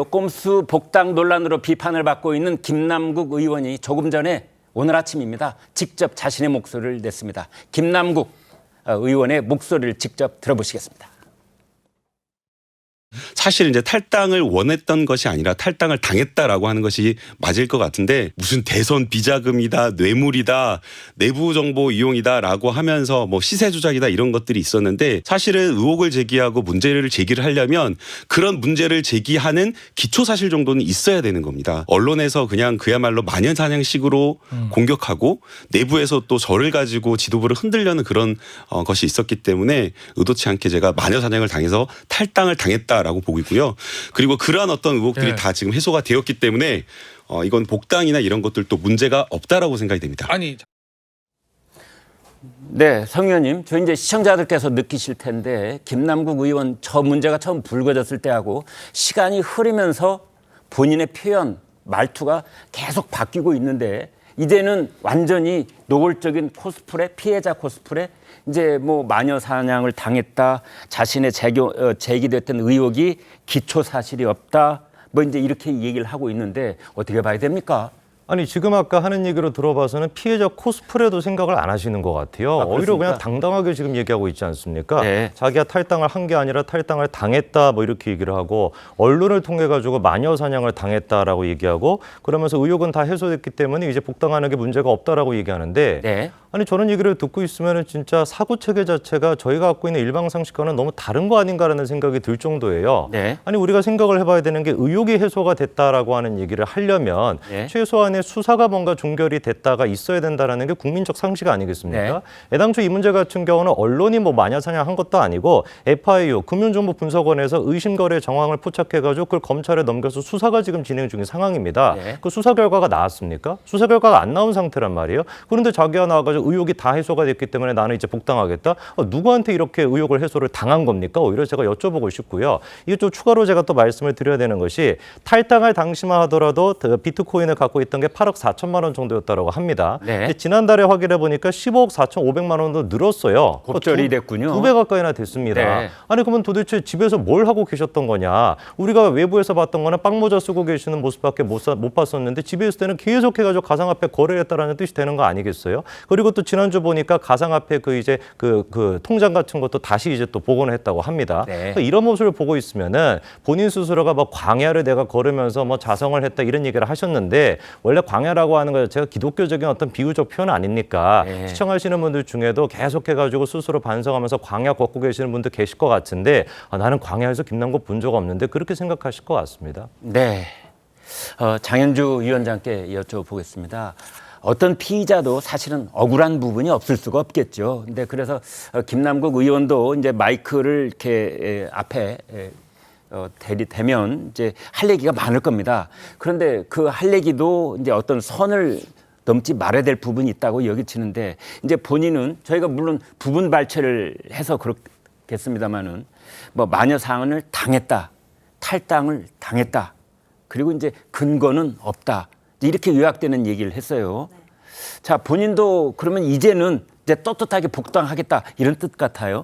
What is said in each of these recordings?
꼼수 복당 논란으로 비판을 받고 있는 김남국 의원이 조금 전에 오늘 아침입니다. 직접 자신의 목소리를 냈습니다. 김남국 의원의 목소리를 직접 들어보시겠습니다. 사실 이제 탈당을 원했던 것이 아니라 탈당을 당했다라고 하는 것이 맞을 것 같은데, 무슨 대선 비자금이다, 뇌물이다, 내부 정보 이용이다라고 하면서 뭐 시세 조작이다 이런 것들이 있었는데, 사실은 의혹을 제기하고 문제를 제기를 하려면 그런 문제를 제기하는 기초 사실 정도는 있어야 되는 겁니다. 언론에서 그냥 그야말로 마녀사냥식으로 공격하고 내부에서 또 저를 가지고 지도부를 흔들려는 그런 것이 있었기 때문에 의도치 않게 제가 마녀사냥을 당해서 탈당을 당했다라고 보고 있고요. 그리고 그러한 어떤 의혹들이 다 지금 해소가 되었기 때문에 이건 복당이나 이런 것들도 문제가 없다라고 생각이 됩니다. 네, 성 의원님, 저 이제 시청자들께서 느끼실 텐데 김남국 의원 저 문제가 처음 불거졌을 때하고 시간이 흐르면서 본인의 표현, 말투가 계속 바뀌고 있는데 이제는 완전히 노골적인 코스프레, 피해자 코스프레, 이제 뭐 마녀 사냥을 당했다, 자신의 제기됐던 의혹이 기초 사실이 없다, 뭐 이제 이렇게 얘기를 하고 있는데 어떻게 봐야 됩니까? 아니 지금 아까 하는 얘기로 들어봐서는 피해자 코스프레도 생각을 안 하시는 것 같아요. 오히려 그냥 당당하게 지금 얘기하고 있지 않습니까? 네. 자기가 탈당을 한 게 아니라 탈당을 당했다 뭐 이렇게 얘기를 하고, 언론을 통해 가지고 마녀 사냥을 당했다라고 얘기하고, 그러면서 의혹은 다 해소됐기 때문에 이제 복당하는 게 문제가 없다라고 얘기하는데, 네. 아니 저런 얘기를 듣고 있으면은 진짜 사고 체계 자체가 저희가 갖고 있는 일방 상식과는 너무 다른 거 아닌가라는 생각이 들 정도예요. 네. 아니 우리가 생각을 해봐야 되는 게, 의혹이 해소가 됐다라고 하는 얘기를 하려면 최소한의 수사가 뭔가 종결이 됐다가 있어야 된다라는 게 국민적 상식 아니겠습니까? 애당초 이 문제 같은 경우는 언론이 뭐 마녀사냥한 것도 아니고 FIU 금융정보분석원에서 의심거래 정황을 포착해가지고 그걸 검찰에 넘겨서 수사가 지금 진행 중인 상황입니다. 그 수사 결과가 나왔습니까? 수사 결과가 안 나온 상태란 말이에요. 그런데 자기가 나와가지고 의혹이 다 해소가 됐기 때문에 나는 이제 복당하겠다. 누구한테 이렇게 의혹을 해소를 당한 겁니까? 오히려 제가 여쭤보고 싶고요. 이게 좀 추가로 제가 또 말씀을 드려야 되는 것이, 탈당할 당시만 하더라도 비트코인을 갖고 있던 게 8억 4천만 원 정도였다고 합니다. 근데 지난달에 확인해 보니까 15억 4,500만 원도 늘었어요. 곱절이 됐군요. 2배 가까이나 됐습니다. 아니 그러면 도대체 집에서 뭘 하고 계셨던 거냐? 우리가 외부에서 봤던 거는 빵모자 쓰고 계시는 모습밖에 못 봤었는데, 집에 있을 때는 계속해가지고 가상화폐 거래했다라는 뜻이 되는 거 아니겠어요? 그리고 또 지난주 보니까 가상화폐 그 통장 같은 것도 다시 이제 또 복원을 했다고 합니다. 이런 모습을 보고 있으면은 본인 스스로가 뭐 광야를 내가 걸으면서 뭐 자성을 했다 이런 얘기를 하셨는데, 원래 광야라고 하는 거 제가 기독교적인 어떤 비유적 표현 아닙니까? 시청하시는 분들 중에도 계속해가지고 스스로 반성하면서 광야 걷고 계시는 분들 계실 것 같은데, 나는 광야에서 김남국 본 적 없는데 그렇게 생각하실 것 같습니다. 네, 장현주 위원장께 여쭤보겠습니다. 어떤 피의자도 사실은 억울한 부분이 없을 수가 없겠죠. 근데 그래서 김남국 의원도 이제 마이크를 이렇게 앞에 대면 이제 할 얘기가 많을 겁니다. 그런데 그 할 얘기도 이제 어떤 선을 넘지 말아야 될 부분이 있다고 여기치는데, 이제 본인은 저희가 물론 부분 발췌를 해서 그렇겠습니다만은 뭐 마녀 사냥을 당했다, 탈당을 당했다, 그리고 이제 근거는 없다, 이렇게 요약되는 얘기를 했어요. 자, 본인도 그러면 이제는 이제 떳떳하게 복당하겠다 이런 뜻 같아요.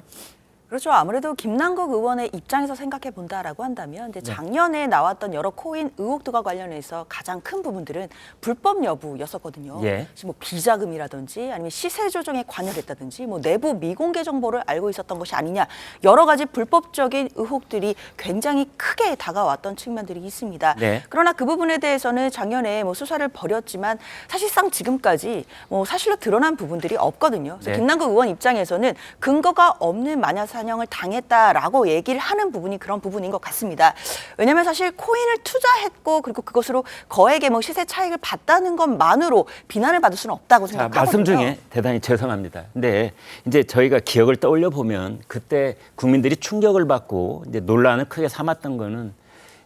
그렇죠. 아무래도 김남국 의원의 입장에서 생각해 본다라고 한다면, 이제 작년에 나왔던 여러 코인 의혹들과 관련해서 가장 큰 부분들은 불법 여부였었거든요. 뭐 비자금이라든지 아니면 시세 조정에 관여했다든지 뭐 내부 미공개 정보를 알고 있었던 것이 아니냐, 여러 가지 불법적인 의혹들이 굉장히 크게 다가왔던 측면들이 있습니다. 그러나 그 부분에 대해서는 작년에 뭐 수사를 벌였지만 사실상 지금까지 뭐 사실로 드러난 부분들이 없거든요. 그래서 김남국 의원 입장에서는 근거가 없는 마녀 사냥을 당했다라고 얘기를 하는 부분이 그런 부분인 것 같습니다. 왜냐하면 사실 코인을 투자했고 그리고 그것으로 거액의 뭐 시세 차익을 봤다는 것만으로 비난을 받을 수는 없다고 생각하거든요. 말씀 중에 대단히 죄송합니다. 근데 이제 저희가 기억을 떠올려 보면 그때 국민들이 충격을 받고 이제 논란을 크게 삼았던 거는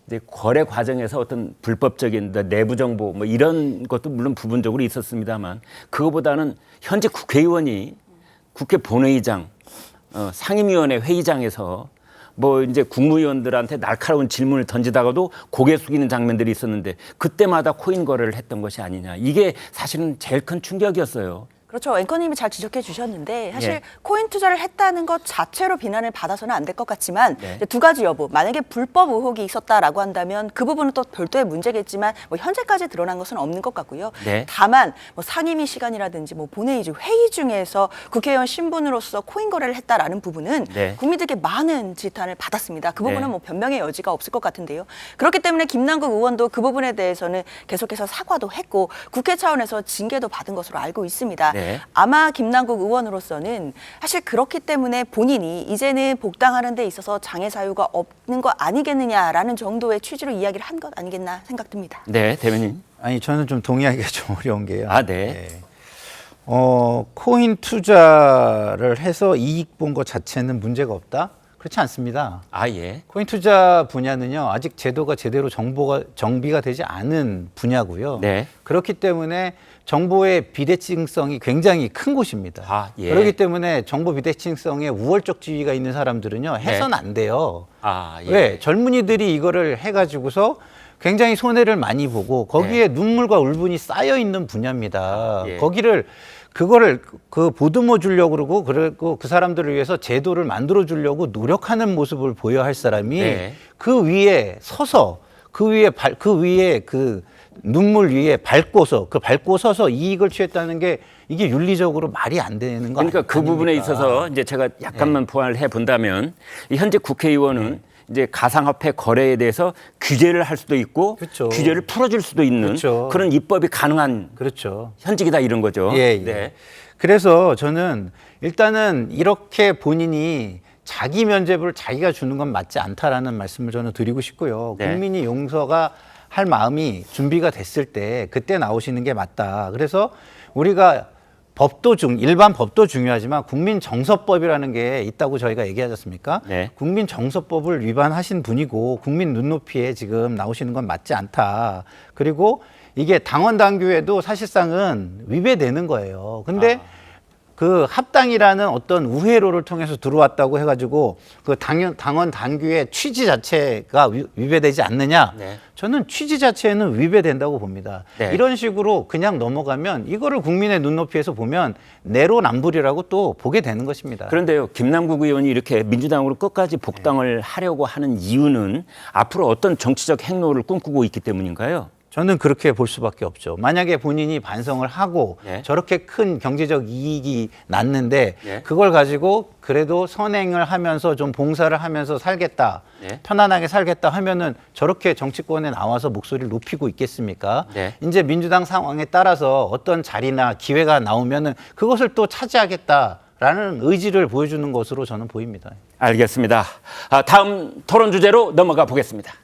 이제 거래 과정에서 어떤 불법적인 내부 정보 뭐 이런 것도 물론 부분적으로 있었습니다만, 그거보다는 현재 국회의원이 국회 본회의장, 상임위원회 회의장에서 뭐 이제 국무위원들한테 날카로운 질문을 던지다가도 고개 숙이는 장면들이 있었는데, 그때마다 코인 거래를 했던 것이 아니냐, 이게 사실은 제일 큰 충격이었어요. 그렇죠. 앵커님이 잘 지적해 주셨는데 사실 예. 코인 투자를 했다는 것 자체로 비난을 받아서는 안 될 것 같지만 네. 이제 두 가지 여부. 만약에 불법 의혹이 있었다라고 한다면 그 부분은 또 별도의 문제겠지만 뭐 현재까지 드러난 것은 없는 것 같고요. 네. 다만 뭐 상임위 시간이라든지 뭐 본회의 중 회의 중에서 국회의원 신분으로서 코인 거래를 했다라는 부분은 네. 국민들께 많은 지탄을 받았습니다. 그 부분은 네. 뭐 변명의 여지가 없을 것 같은데요. 그렇기 때문에 김남국 의원도 그 부분에 대해서는 계속해서 사과도 했고 국회 차원에서 징계도 받은 것으로 알고 있습니다. 네. 아마 김남국 의원으로서는 사실 그렇기 때문에 본인이 이제는 복당하는 데 있어서 장애 사유가 없는 거 아니겠느냐라는 정도의 취지로 이야기를 한 것 아니겠나 생각됩니다. 네, 대변인. 아니 저는 좀 동의하기가 좀 어려운 게요. 아, 네. 코인 투자를 해서 이익 본 것 자체는 문제가 없다? 그렇지 않습니다. 아, 예. 코인 투자 분야는요, 아직 제도가 제대로 정비가 되지 않은 분야고요. 네. 그렇기 때문에 정보의 비대칭성이 굉장히 큰 곳입니다. 아, 예. 그렇기 때문에 정보 비대칭성에 우월적 지위가 있는 사람들은요, 해서는 안 돼요. 아, 예. 왜? 젊은이들이 이거를 해가지고서 굉장히 손해를 많이 보고 거기에 눈물과 울분이 쌓여 있는 분야입니다. 예. 그거를 보듬어 주려고 그러고 그 사람들을 위해서 제도를 만들어 주려고 노력하는 모습을 보여야 할 사람이 네. 그 위에 서서 그 위에 그 눈물 위에 밟고 서서 이익을 취했다는 게 이게 윤리적으로 말이 안 되는 거 그러니까 그 부분에 아닙니까? 있어서 이제 제가 약간만 보완을 해 본다면 이 현재 국회의원은 이제 가상화폐 거래에 대해서 규제를 할 수도 있고 그렇죠. 규제를 풀어줄 수도 있는 그렇죠. 그런 입법이 가능한 그렇죠. 현직이다 이런 거죠. 예, 예. 네. 그래서 저는 일단은 이렇게 본인이 자기 면죄부를 자기가 주는 건 맞지 않다라는 말씀을 저는 드리고 싶고요. 네. 국민이 용서가 할 마음이 준비가 됐을 때 그때 나오시는 게 맞다. 그래서 우리가 일반 법도 중요하지만 국민정서법이라는 게 있다고 저희가 얘기하지 않습니까? 네. 국민정서법을 위반하신 분이고 국민 눈높이에 지금 나오시는 건 맞지 않다. 그리고 이게 당원 당규에도 사실상은 위배되는 거예요. 근데 그 합당이라는 어떤 우회로를 통해서 들어왔다고 해가지고 그 당원 당규의 취지 자체가 위배되지 않느냐? 네. 저는 취지 자체는 위배된다고 봅니다. 네. 이런 식으로 그냥 넘어가면 이거를 국민의 눈높이에서 보면 내로남불이라고 또 보게 되는 것입니다. 그런데요, 김남국 의원이 이렇게 민주당으로 끝까지 복당을 하려고 하는 이유는 앞으로 어떤 정치적 행로를 꿈꾸고 있기 때문인가요? 저는 그렇게 볼 수밖에 없죠. 만약에 본인이 반성을 하고 네. 저렇게 큰 경제적 이익이 났는데 네. 그걸 가지고 그래도 선행을 하면서 좀 봉사를 하면서 살겠다. 네. 편안하게 살겠다 하면은 저렇게 정치권에 나와서 목소리를 높이고 있겠습니까? 네. 이제 민주당 상황에 따라서 어떤 자리나 기회가 나오면은 그것을 또 차지하겠다라는 의지를 보여주는 것으로 저는 보입니다. 알겠습니다. 다음 토론 주제로 넘어가 보겠습니다.